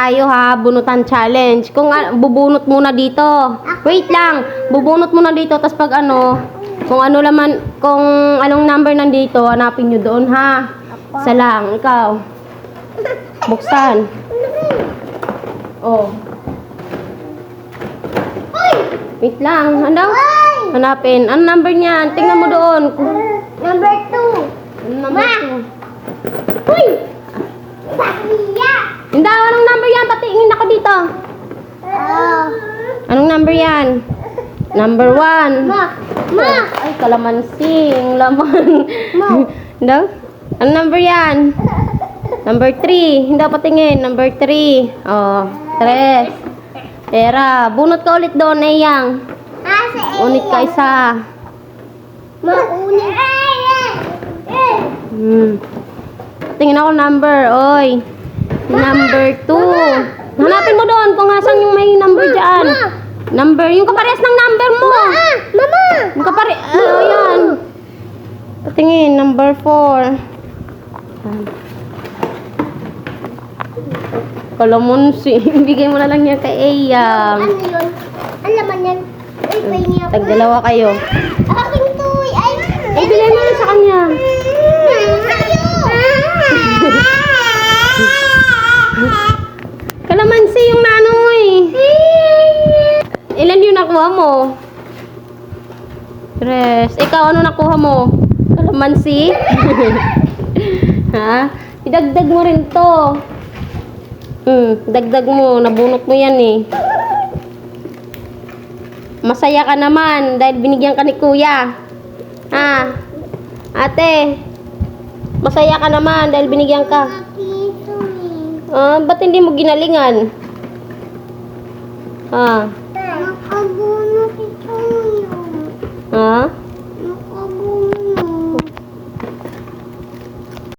tayo ha, bunutan challenge. Kung bubunot muna dito. Wait lang, bubunot muna dito, tapos pag kung anong number nandito, hanapin nyo doon ha. Isa lang, ikaw. Buksan. Oh. Wait lang, hanapin. Ano number niyan? Tingnan mo doon. Number 2. Number 2. Uy! Bakliya! Hindi, anong number yan? Patingin ako dito. Anong number yan? Number 1. Ma! Ay, kalamansi. Ang laman. Hindi? Anong number yan? Number 3. Hindi, patingin. Number 3. Oh, 3. Tera, bunot ka ulit doon, Eyang. Unit ka isa. Maunit. Tingin ako number, oy. Number 2. Hanapin mo doon kung asan yung may number dyan. Number, yung kapares ng number mo. Mama! Yung kapares, yan. Tingin, number 4. Kalamansi. Bigay mo na lang yan kay Eyang. Ano yun? Ang laman yan. Ay, pahingi ako. Tagdalawa kayo. Aking toy. Ay, Bigay mo na sa kanya. Kalamansi yung nanoy. Ilan yung nakuha mo? 3. Ikaw, ano nakuha mo? Kalamansi? Ha? Idagdag mo rin to. Dagdag mo. Nabunot mo yan eh. Masaya ka naman dahil binigyan ka ni kuya. Ha? Ate, masaya ka naman dahil binigyan ka. Ba't hindi mo ginalingan? Ha?